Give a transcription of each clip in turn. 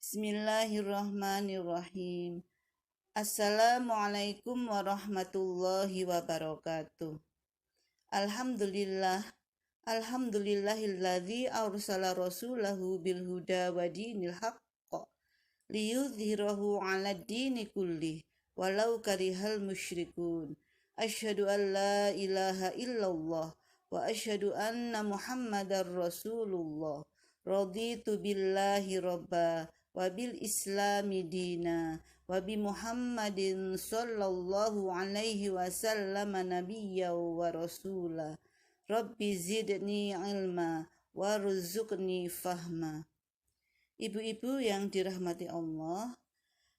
Bismillahirrahmanirrahim. Assalamualaikum warahmatullahi wabarakatuh. Alhamdulillahilladzi arsala rasulahu bil huda wa dinil haqq liyudhhirahu 'alad dini kullih walau karihal musyrikun. Asyhadu an la ilaha illallah wa asyhadu anna Muhammadar Rasulullah. Raditu billahi robba wa bil islami dina wa bi Muhammadin sallallahu alaihi wasallam nabiyya wa rasula. Rabbi zidni ilma warzuqni fahma. Ibu-ibu yang dirahmati Allah,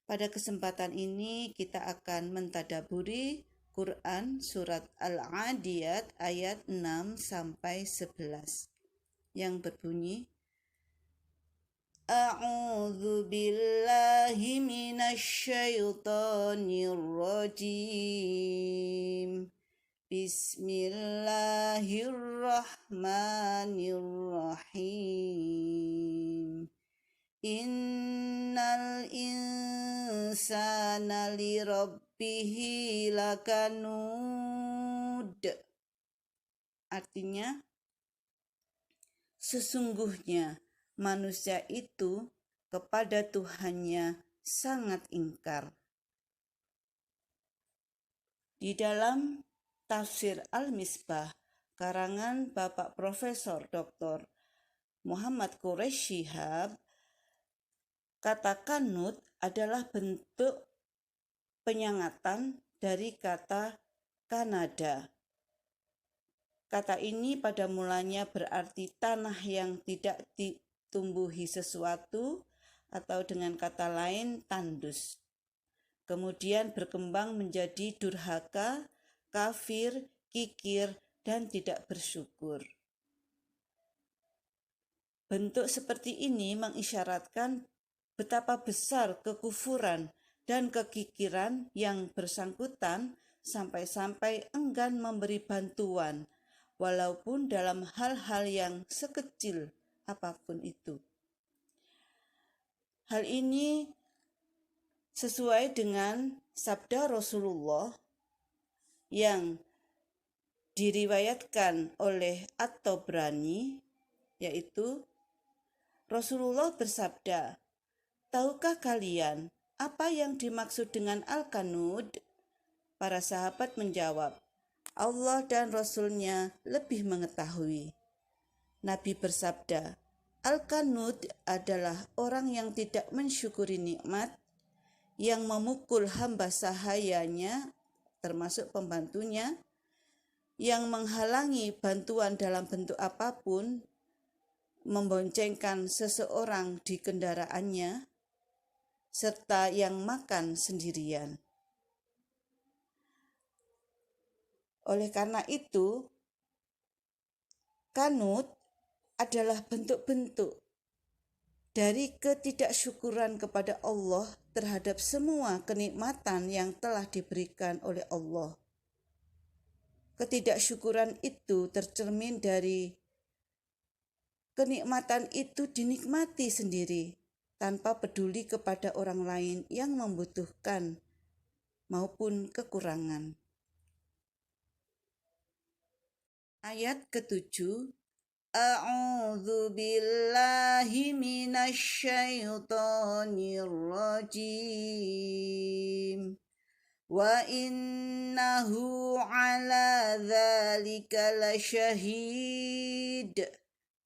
pada kesempatan ini kita akan mentadaburi Quran surat Al-Adiyat ayat 6 sampai 11 yang berbunyi, A'udzu billahi minasyaitonir rajim. Bismillahirrahmanirrahim. Innal insana li rabbihi lakanud. Artinya, sesungguhnya manusia itu kepada Tuhannya sangat ingkar. Di dalam tafsir Al-Misbah karangan Bapak Profesor Dr. Muhammad Quraish Shihab, kata kanut adalah bentuk penyangatan dari kata Kanada. Kata ini pada mulanya berarti tanah yang tidak ditumbuhi sesuatu, atau dengan kata lain tandus. Kemudian berkembang menjadi durhaka, kafir, kikir, dan tidak bersyukur. Bentuk seperti ini mengisyaratkan betapa besar kekufuran dan kekikiran yang bersangkutan sampai-sampai enggan memberi bantuan, walaupun dalam hal-hal yang sekecil apapun itu. Hal ini sesuai dengan sabda Rasulullah yang diriwayatkan oleh At-Tabrani, yaitu Rasulullah bersabda, "Tahukah kalian apa yang dimaksud dengan al-kanud?" Para sahabat menjawab, "Allah dan Rasul-Nya lebih mengetahui." Nabi bersabda, "Al-kanud adalah orang yang tidak mensyukuri nikmat, yang memukul hamba sahayanya, termasuk pembantunya, yang menghalangi bantuan dalam bentuk apapun, memboncengkan seseorang di kendaraannya, serta yang makan sendirian." Oleh karena itu, kanut adalah bentuk-bentuk dari ketidaksyukuran kepada Allah terhadap semua kenikmatan yang telah diberikan oleh Allah. Ketidaksyukuran itu tercermin dari kenikmatan itu dinikmati sendiri tanpa peduli kepada orang lain yang membutuhkan maupun kekurangan. Ayat ke-7, A'udzu billahi minasyaitonir rajim. Wa innahu ala dzalika lasyahid.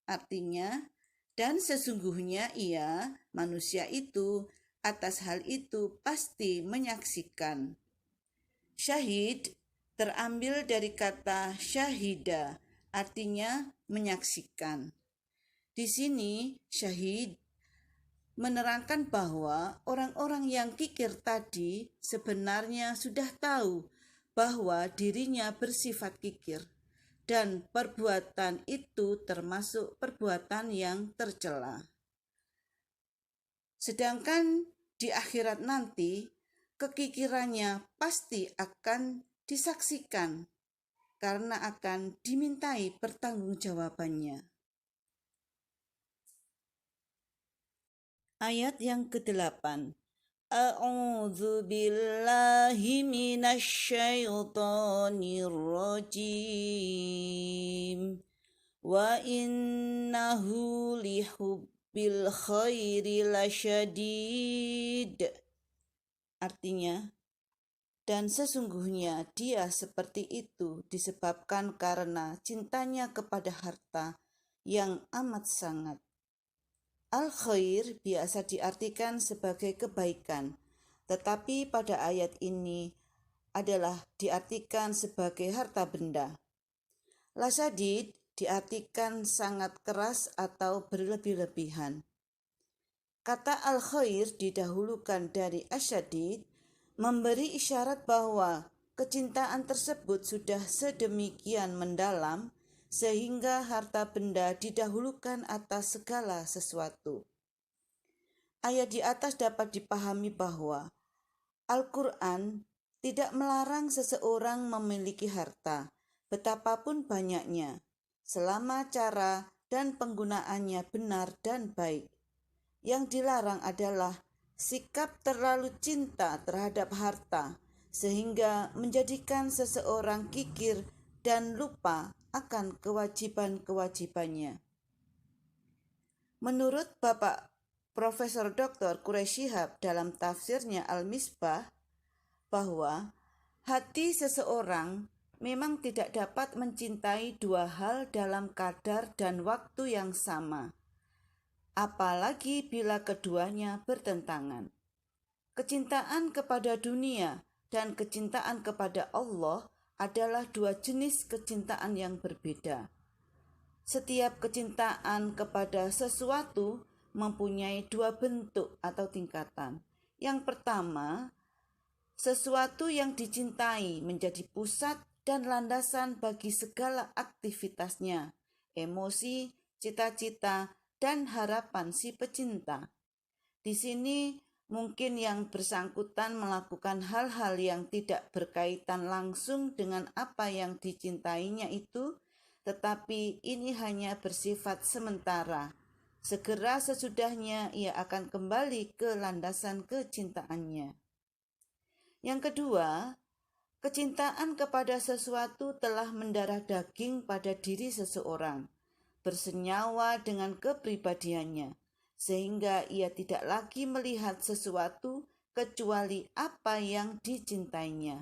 Artinya, dan sesungguhnya ia, manusia itu, atas hal itu pasti menyaksikan. Syahid terambil dari kata syahida, artinya menyaksikan. Di sini syahid menerangkan bahwa orang-orang yang kikir tadi sebenarnya sudah tahu bahwa dirinya bersifat kikir, dan perbuatan itu termasuk perbuatan yang tercela. Sedangkan di akhirat nanti, kekikirannya pasti akan disaksikan karena akan dimintai pertanggungjawabannya. Ayat yang ke-8. A'udzu billahi minasyaitonir rajim. Wa innahu lihubbil khairi lasyadid. Artinya, dan sesungguhnya dia seperti itu disebabkan karena cintanya kepada harta yang amat sangat. Al-khair biasa diartikan sebagai kebaikan, tetapi pada ayat ini adalah diartikan sebagai harta benda. Lasyadid diartikan sangat keras atau berlebih-lebihan. Kata al-khair didahulukan dari asyadid, memberi isyarat bahwa kecintaan tersebut sudah sedemikian mendalam sehingga harta benda didahulukan atas segala sesuatu. Ayat di atas dapat dipahami bahwa Al-Quran tidak melarang seseorang memiliki harta, betapapun banyaknya, selama cara dan penggunaannya benar dan baik. Yang dilarang adalah sikap terlalu cinta terhadap harta, sehingga menjadikan seseorang kikir dan lupa akan kewajiban-kewajibannya. Menurut Bapak Profesor Dr. Quraish Shihab dalam tafsirnya Al-Misbah, bahwa hati seseorang memang tidak dapat mencintai dua hal dalam kadar dan waktu yang sama, apalagi bila keduanya bertentangan. Kecintaan kepada dunia dan kecintaan kepada Allah adalah dua jenis kecintaan yang berbeda. Setiap kecintaan kepada sesuatu mempunyai dua bentuk atau tingkatan. Yang pertama, sesuatu yang dicintai menjadi pusat dan landasan bagi segala aktivitasnya, emosi, cita-cita, dan harapan si pecinta. Di sini mungkin yang bersangkutan melakukan hal-hal yang tidak berkaitan langsung dengan apa yang dicintainya itu, tetapi ini hanya bersifat sementara. Segera sesudahnya ia akan kembali ke landasan kecintaannya. Yang kedua, kecintaan kepada sesuatu telah mendarah daging pada diri seseorang, bersenyawa dengan kepribadiannya, sehingga ia tidak lagi melihat sesuatu kecuali apa yang dicintainya.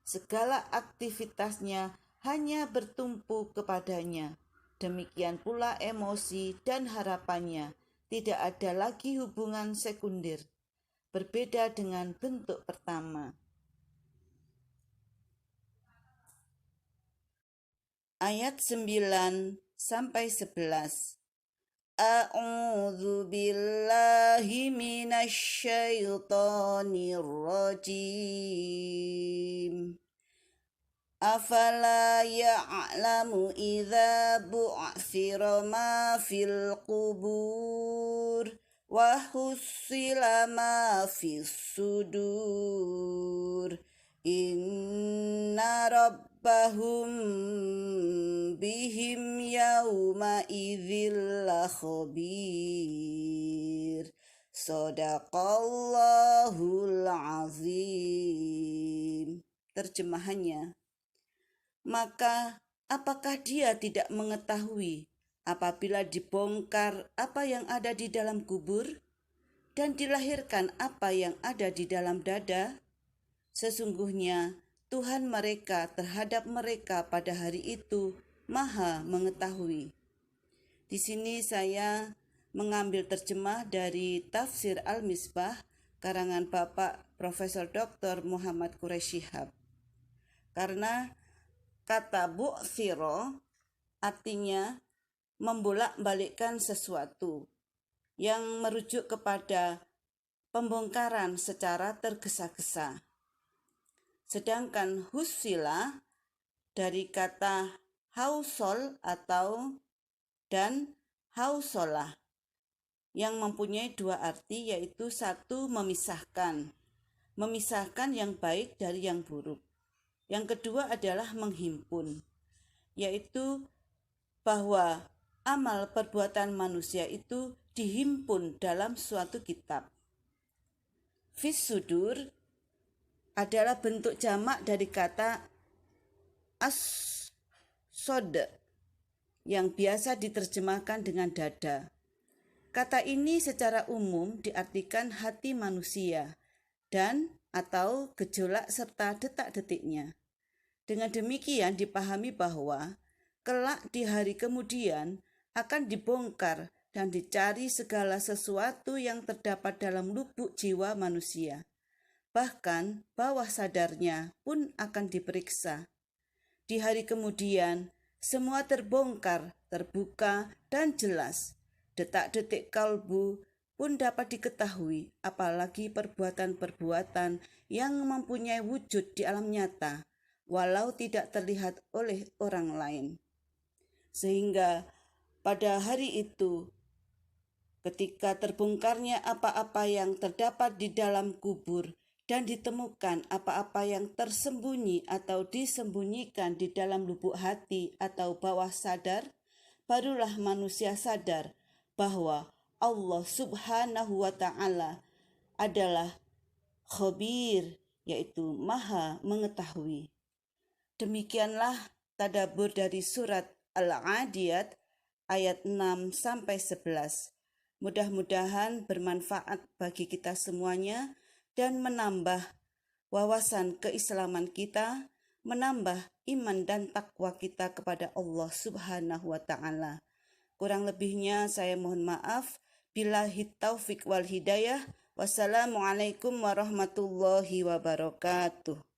Segala aktivitasnya hanya bertumpu kepadanya. Demikian pula emosi dan harapannya, tidak ada lagi hubungan sekunder. Berbeda dengan bentuk pertama. Ayat 9 sampai 11. A'udzu billahi minasyaitonir rajim. Afala ya'lamu idza bu'thira ma fil qubur wa hussila ma fis sudur. Inna rabbahum bihim yawma idzil khabir. Shadaqallahul azim. Terjemahannya, maka apakah dia tidak mengetahui apabila dibongkar apa yang ada di dalam kubur dan dilahirkan apa yang ada di dalam dada? Sesungguhnya Tuhan mereka terhadap mereka pada hari itu Maha mengetahui. Di sini saya mengambil terjemah dari Tafsir Al-Misbah karangan Bapak Profesor Dr. Muhammad Quraish Shihab. Karena kata bu'thiro artinya membolak-balikkan sesuatu yang merujuk kepada pembongkaran secara tergesa-gesa. Sedangkan husila dari kata hausol atau dan hausolah yang mempunyai dua arti, yaitu satu, memisahkan yang baik dari yang buruk. Yang kedua adalah menghimpun, yaitu bahwa amal perbuatan manusia itu dihimpun dalam suatu kitab. Fis sudur adalah bentuk jamak dari kata as-sod yang biasa diterjemahkan dengan dada. Kata ini secara umum diartikan hati manusia dan atau gejolak serta detak-detiknya. Dengan demikian dipahami bahwa kelak di hari kemudian akan dibongkar dan dicari segala sesuatu yang terdapat dalam lubuk jiwa manusia. Bahkan bawah sadarnya pun akan diperiksa. Di hari kemudian, semua terbongkar, terbuka, dan jelas. Detak-detik kalbu pun dapat diketahui, apalagi perbuatan-perbuatan yang mempunyai wujud di alam nyata, walau tidak terlihat oleh orang lain. Sehingga pada hari itu, ketika terbongkarnya apa-apa yang terdapat di dalam kubur, dan ditemukan apa-apa yang tersembunyi atau disembunyikan di dalam lubuk hati atau bawah sadar, barulah manusia sadar bahwa Allah Subhanahu wa Ta'ala adalah khabir, yaitu maha mengetahui. Demikianlah tadabbur dari surat Al-Adiyat ayat 6-11. Mudah-mudahan bermanfaat bagi kita semuanya dan menambah wawasan keislaman kita, menambah iman dan takwa kita kepada Allah Subhanahu wa Ta'ala. Kurang lebihnya saya mohon maaf. Billahi taufik wal hidayah. Wassalamualaikum warahmatullahi wabarakatuh.